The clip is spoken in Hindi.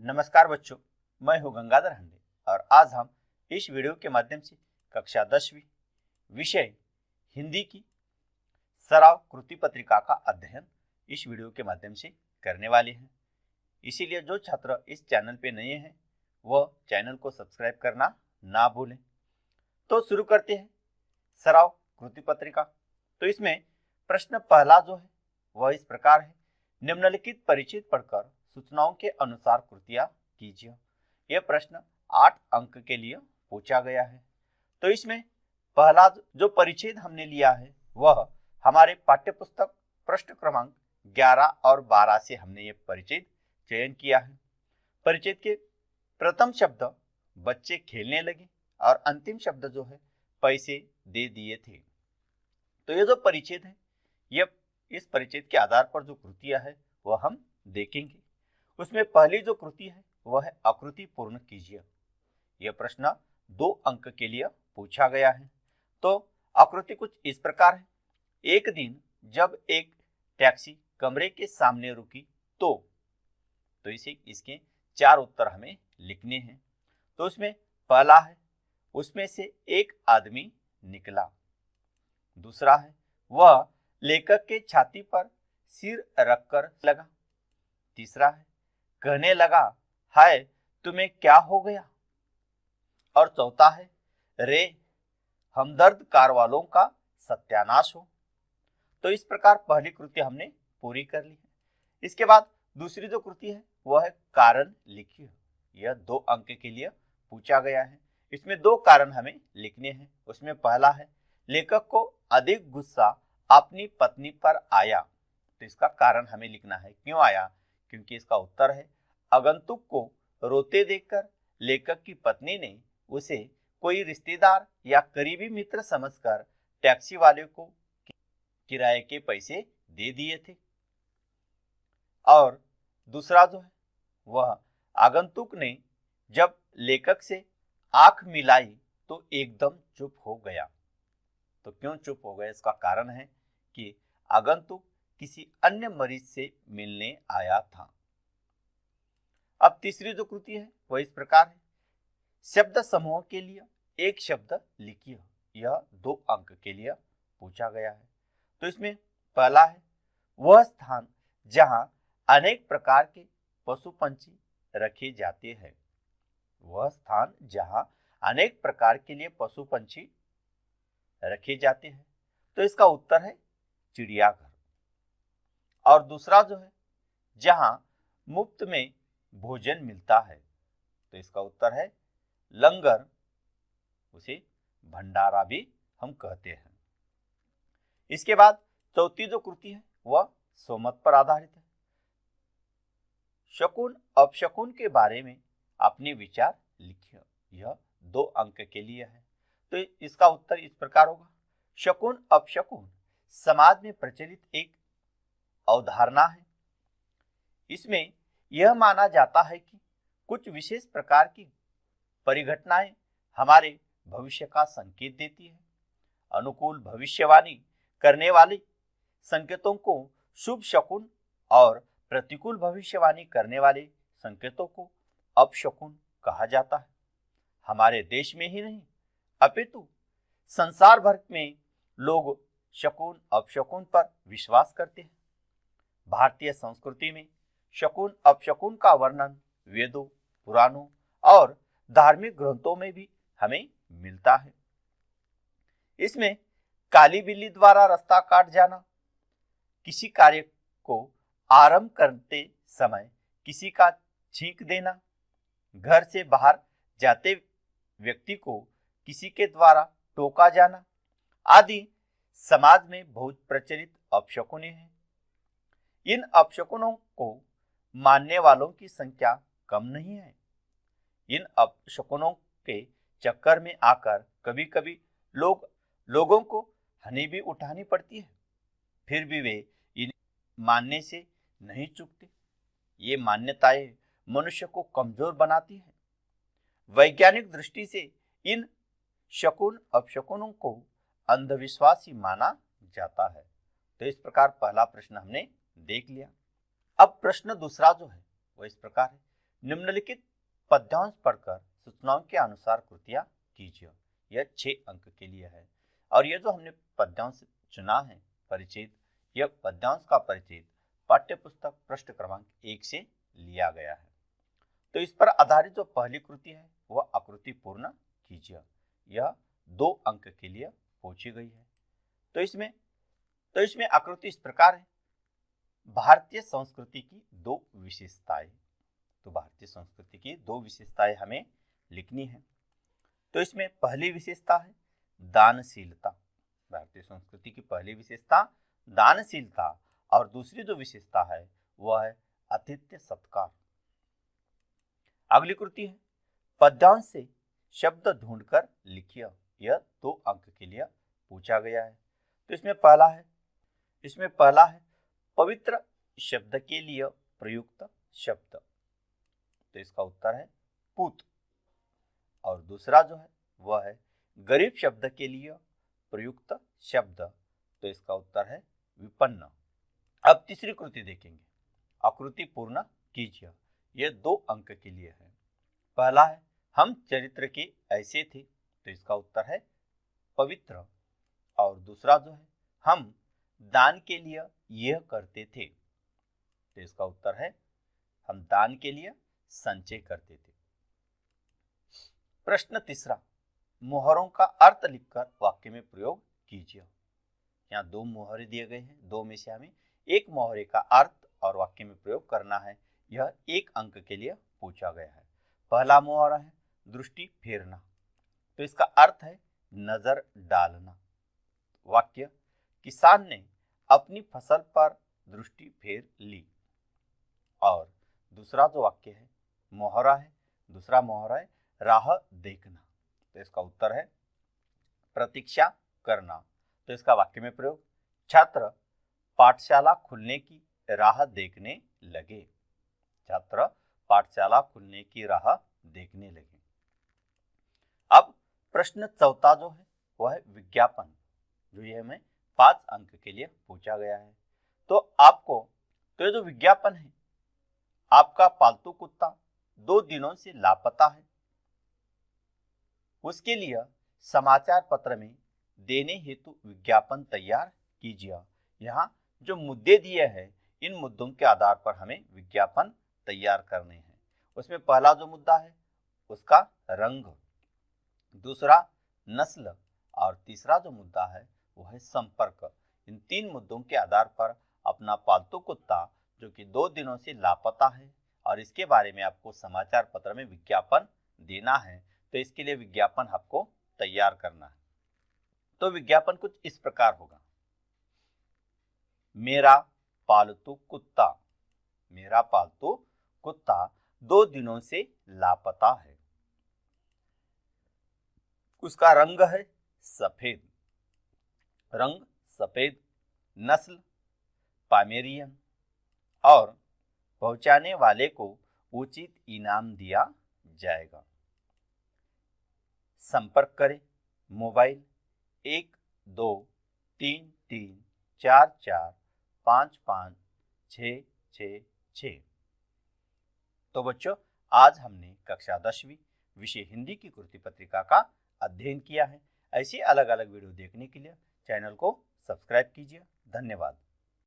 नमस्कार बच्चों, मैं हूं गंगाधर हंडे और आज हम इस वीडियो के माध्यम से कक्षा 10वीं विषय हिंदी की सराव कृति पत्रिका का अध्ययन इस वीडियो के माध्यम से करने वाले हैं। इसीलिए जो छात्र इस चैनल पे नए हैं वह चैनल को सब्सक्राइब करना ना भूलें। तो शुरू करते हैं सराव कृति पत्रिका। तो इसमें प्रश्न पहला जो है वह इस प्रकार है, निम्नलिखित परिचित पढ़कर सूचनाओं के अनुसार कृतियां कीजिए। यह प्रश्न 8 अंक के लिए पूछा गया है। तो इसमें पहला जो परिच्छेद हमने लिया है वह हमारे पाठ्यपुस्तक पृष्ठ क्रमांक 11 और 12 से हमने ये परिच्छेद चयन किया है। परिच्छेद के प्रथम शब्द बच्चे खेलने लगे और अंतिम शब्द जो है पैसे दे दिए थे। तो ये जो परिच्छेद है यह इस परिच्छेद के आधार पर जो कृतियां है वह हम देखेंगे। उसमें पहली जो कृति है वह है आकृति पूर्ण कीजिए। यह प्रश्न 2 अंक के लिए पूछा गया है। तो आकृति कुछ इस प्रकार है, एक दिन जब एक टैक्सी कमरे के सामने रुकी तो इसे इसके 4 उत्तर हमें लिखने हैं। तो उसमें पहला है, उसमें से एक आदमी निकला। दूसरा है, वह लेखक के छाती पर सिर रखकर लगा। तीसरा है, कहने लगा, हाय तुम्हें क्या हो गया। और चौथा है, रे हमदर्द कार वालों का सत्यानाश हो। तो इस प्रकार पहली कृति हमने पूरी कर ली है। इसके बाद दूसरी जो कृति है वह है कारण लिखिए। यह 2 अंक के लिए पूछा गया है। इसमें 2 कारण हमें लिखने हैं। उसमें पहला है, लेखक को अधिक गुस्सा अपनी पत्नी पर आया। तो इसका कारण हमें लिखना है, क्यों आया, क्योंकि इसका उत्तर है, आगंतुक को रोते देखकर लेखक की पत्नी ने उसे कोई रिश्तेदार या करीबी मित्र समझकर टैक्सी वाले को किराए के पैसे दे दिए थे। और दूसरा जो है वह आगंतुक ने जब लेखक से आंख मिलाई तो एकदम चुप हो गया। तो क्यों चुप हो गया, इसका कारण है कि आगंतुक किसी अन्य मरीज से मिलने आया था। अब तीसरी जो कृति है वह इस प्रकार है, शब्द समूह के लिए एक शब्द लिखिए। यह 2 अंक के लिए पूछा गया है। तो इसमें पहला है, वह स्थान जहां अनेक प्रकार के पशु पंछी रखे जाते हैं। वह स्थान जहां अनेक प्रकार के लिए पशु पंछी रखे जाते हैं। तो इसका उत्तर है चिड़ियाघर। और दूसरा जो है, जहां मुफ्त में भोजन मिलता है। तो इसका उत्तर है लंगर, उसे भंडारा भी हम कहते हैं। इसके बाद चौथी जो कृति है वह सोमत पर आधारित है। शकुन अपशकुन के बारे में अपने विचार लिखिए। यह 2 अंक के लिए है। तो इसका उत्तर इस प्रकार होगा, शकुन अपशकुन समाज में प्रचलित एक अवधारणा है। इसमें यह माना जाता है कि कुछ विशेष प्रकार की परिघटनाएं हमारे भविष्य का संकेत देती है। अनुकूल भविष्यवाणी करने वाले संकेतों को शुभ शकुन और प्रतिकूल भविष्यवाणी करने वाले संकेतों को अपशकुन कहा जाता है। हमारे देश में ही नहीं अपितु संसार भर में लोग शकुन अपशकुन पर विश्वास करते हैं। भारतीय संस्कृति में शकुन अपशकुन का वर्णन वेदों, पुराणों और धार्मिक ग्रंथों में भी हमें मिलता है। इसमें काली बिल्ली द्वारा रास्ता काट जाना, किसी कार्य को आरंभ करते समय किसी का छींक देना, घर से बाहर जाते व्यक्ति को किसी के द्वारा टोका जाना आदि समाज में बहुत प्रचलित अपशकुने हैं। इन अपशकुनों को मानने वालों की संख्या कम नहीं है। इन अपशकुनों के चक्कर में आकर कभी कभी लोगों को हानि भी उठानी पड़ती है, फिर भी वे इन मानने से नहीं चूकते। ये मान्यताएं मनुष्य को कमजोर बनाती है। वैज्ञानिक दृष्टि से इन शकुन अपशकुनों को अंधविश्वास ही माना जाता है। तो इस प्रकार पहला प्रश्न हमने देख लिया। अब प्रश्न दूसरा जो है वह इस प्रकार है, निम्नलिखित पद्यांश पढ़कर सूचनाओं के अनुसार कृतियां कीजिए। यह 6 अंक के लिए है और यह जो हमने पद्यांश चुना है परिचित, यह पद्यांश का परिचित पाठ्य पुस्तक पृष्ठ क्रमांक 1 से लिया गया है। तो इस पर आधारित जो पहली कृति है वह आकृति पूर्ण कीजिए। यह 2 अंक के लिए पूछी गई है। तो इसमें आकृति इस प्रकार है। भारतीय संस्कृति की 2 विशेषताएं। तो भारतीय संस्कृति की 2 विशेषताएं हमें लिखनी है। तो इसमें पहली विशेषता है दानशीलता। भारतीय संस्कृति की पहली विशेषता दानशीलता और दूसरी जो विशेषता है वह है आतिथ्य सत्कार। अगली कृति है पद्यांश से शब्द ढूंढकर लिखिए। यह 2 अंक के लिए पूछा गया है। तो इसमें पहला है पवित्र शब्द के लिए प्रयुक्त शब्द। तो इसका उत्तर है पूत। और दूसरा जो है वह है गरीब शब्द के लिए प्रयुक्त शब्द। तो इसका उत्तर है विपन्न। अब तीसरी कृति देखेंगे, आकृति पूर्ण कीजिए। यह 2 अंक के लिए है। पहला है हम चरित्र के ऐसे थे। तो इसका उत्तर है पवित्र। और दूसरा जो है हम दान के लिए यह करते थे। तो इसका उत्तर है हम दान के लिए संचय करते थे। प्रश्न तीसरा, मोहरों का अर्थ लिखकर वाक्य में प्रयोग कीजिए। यहाँ 2 मोहरे दिए गए हैं, 2 में से हमें एक मोहरे का अर्थ और वाक्य में प्रयोग करना है। यह 1 अंक के लिए पूछा गया है। पहला मोहरा है दृष्टि फेरना। तो इसका अर्थ है नजर डालना। वाक्य किसान ने अपनी फसल पर दृष्टि फेर ली। और दूसरा जो वाक्य है मोहरा है, दूसरा मोहरा है राह देखना। तो इसका उत्तर है प्रतीक्षा करना। तो इसका वाक्य में प्रयोग छात्र पाठशाला खुलने की राह देखने लगे। छात्र पाठशाला खुलने की राह देखने लगे। अब प्रश्न चौथा जो है वह है विज्ञापन, जो ये हमें 5 अंक के लिए पूछा गया है। तो ये जो विज्ञापन है, आपका पालतू कुत्ता 2 दिनों से लापता है, उसके लिए समाचार पत्र में देने हेतु विज्ञापन तैयार कीजिए। यहाँ जो मुद्दे दिए हैं इन मुद्दों के आधार पर हमें विज्ञापन तैयार करने हैं। उसमें पहला जो मुद्दा है उसका रंग, दूसरा नस्ल और तीसरा जो मुद्दा है वह है संपर्क। इन 3 मुद्दों के आधार पर अपना पालतू कुत्ता जो कि 2 दिनों से लापता है और इसके बारे में आपको समाचार पत्र में विज्ञापन देना है, तो इसके लिए विज्ञापन आपको तैयार करना है। तो विज्ञापन कुछ इस प्रकार होगा। मेरा पालतू कुत्ता 2 दिनों से लापता है। उसका रंग है सफेद, नस्ल पामेरियन और पहुंचाने वाले को उचित इनाम दिया जाएगा। संपर्क करें मोबाइल 123344556666। तो बच्चों, आज हमने कक्षा 10वीं विषय हिंदी की कृति पत्रिका का अध्ययन किया है। ऐसी अलग अलग वीडियो देखने के लिए चैनल को सब्सक्राइब कीजिए। धन्यवाद।